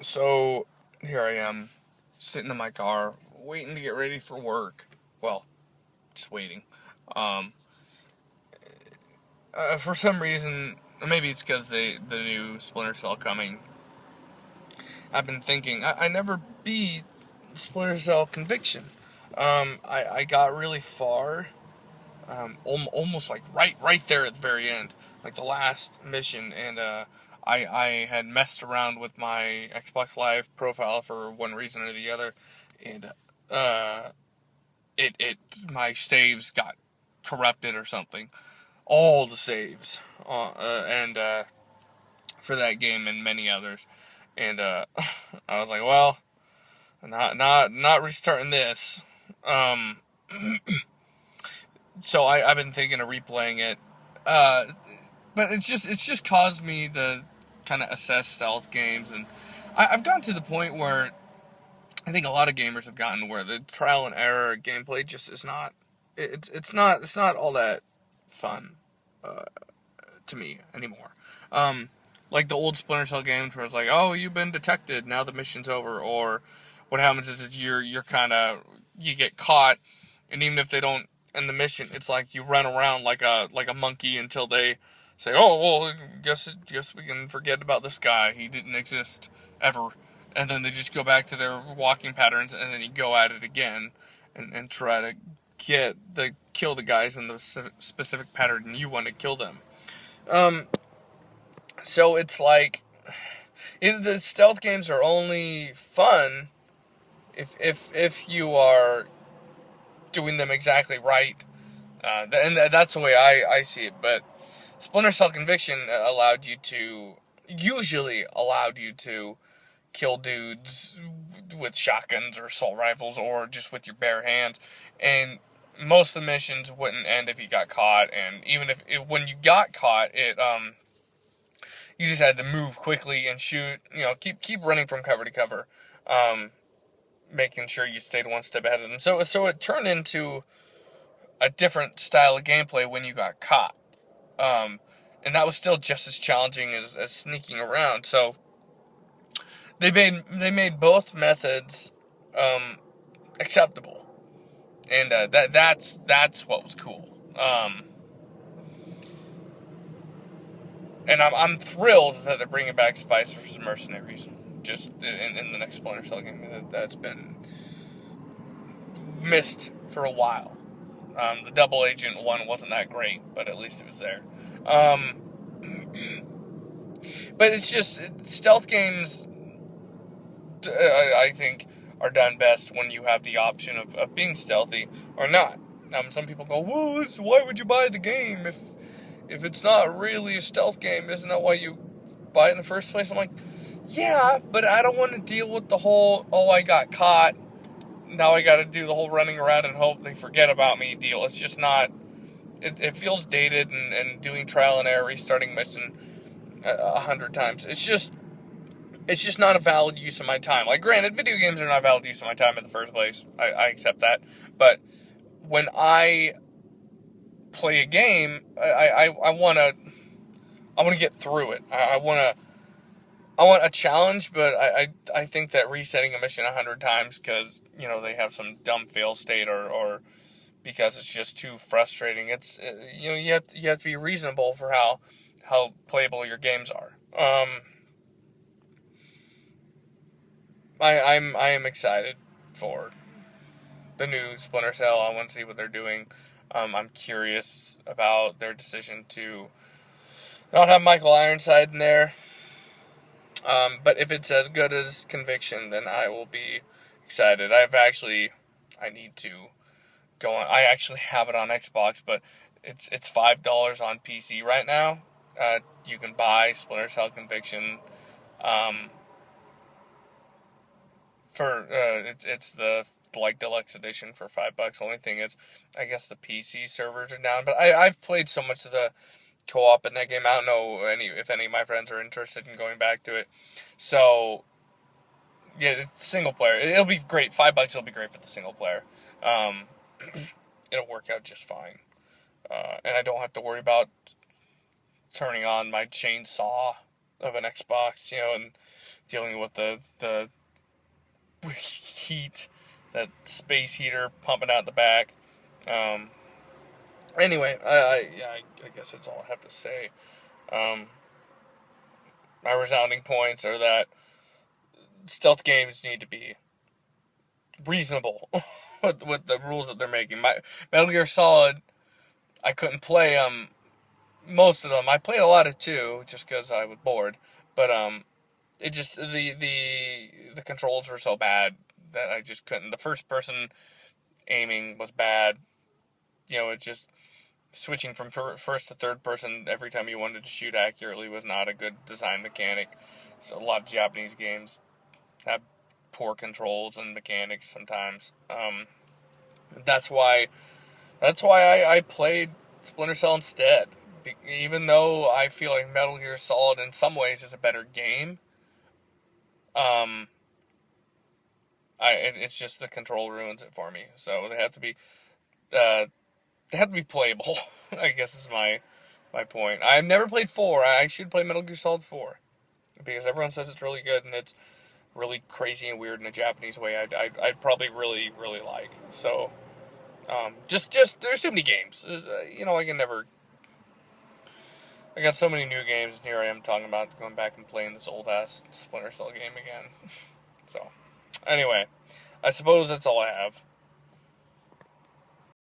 So here I am, sitting in my car, waiting to get ready for work. Well, just waiting. Um, for some reason, maybe it's because the new Splinter Cell coming. I've been thinking I never beat Splinter Cell Conviction. I got really far, almost like right there at the very end, like the last mission, and I had messed around with my Xbox Live profile for one reason or the other, and uh, it my saves got corrupted or something. All the saves, and for that game and many others, and I was like, well, not restarting this. Um, so I've been thinking of replaying it, uh, but it's just caused me to kind of assess stealth games, and I've gotten to the point where I think a lot of gamers have gotten where the trial and error gameplay just is not. It's not all that fun uh, to me anymore. Um, like the old Splinter Cell games where it's like, oh, you've been detected, now the mission's over, or what happens is you're kind of you get caught, and even if they don't end the mission, it's like you run around like a monkey until they say, oh well, guess we can forget about this guy. He didn't exist ever, and then they just go back to their walking patterns, and then you go at it again, and try to kill the guys in the specific pattern you want to kill them. Um, so it's like the stealth games are only fun if you are doing them exactly right, and that's the way I see it. But Splinter Cell Conviction usually allowed you to kill dudes with shotguns or assault rifles or just with your bare hands, and most of the missions wouldn't end if you got caught. And even if when you got caught, you just had to move quickly and shoot. Keep running from cover to cover, um, making sure you stayed one step ahead of them. So it turned into a different style of gameplay when you got caught, um, and that was still just as challenging as sneaking around. So they made both methods acceptable, and that's what was cool. And I'm thrilled that they're bringing back Spice vs. Mercenaries. Just in the next Splinter Cell game that's been missed for a while. The double agent one wasn't that great, but at least it was there. Um, but it's just stealth games. I think are done best when you have the option of being stealthy or not. Some people go, well, why would you buy the game if it's not really a stealth game? Isn't that why you buy it in the first place? I'm like, yeah, but I don't want to deal with the whole, oh, I got caught, now I got to do the whole running around and hope they forget about me deal. It's just not, it feels dated, and doing trial and error, restarting mission 100 times. It's just not a valid use of my time. Like, granted, video games are not a valid use of my time in the first place. I accept that. But when I play a game, I want to get through it. I want a challenge, but I think that resetting a mission 100 times because they have some dumb fail state or because it's just too frustrating. It's you have to be reasonable for how playable your games are. I am excited for the new Splinter Cell. I want to see what they're doing. I'm curious about their decision to not have Michael Ironside in there. But if it's as good as Conviction, then I will be excited. I need to go on. I actually have it on Xbox, but it's $5 on PC right now. You can buy Splinter Cell Conviction. For it's the like deluxe edition for $5. Only thing is, I guess the PC servers are down. But I've played so much of the co-op in that game. I don't know if any of my friends are interested in going back to it. So yeah, it's single player. It'll be great. $5 will be great for the single player. Um, it'll work out just fine, and I don't have to worry about turning on my chainsaw of an Xbox, and dealing with the heat, that space heater pumping out the back. Um, anyway, I guess that's all I have to say. Um, my resounding points are that stealth games need to be reasonable with the rules that they're making. My Metal Gear Solid, I couldn't play most of them. I played a lot of 2 just because I was bored, but it just the controls were so bad that I just couldn't. The first person aiming was bad. It just switching from first to third person every time you wanted to shoot accurately was not a good design mechanic. So a lot of Japanese games have poor controls and mechanics sometimes. That's why I played Splinter Cell instead. Even though I feel like Metal Gear Solid in some ways is a better game, um, it's just the control ruins it for me. So they have to be playable. I guess is my point. I've never played 4. I should play Metal Gear Solid 4 because everyone says it's really good and it's really crazy and weird in a Japanese way. I'd probably really really like. So just there's too many games. I can never. I got so many new games, and here I am talking about going back and playing this old ass Splinter Cell game again. So, anyway, I suppose that's all I have.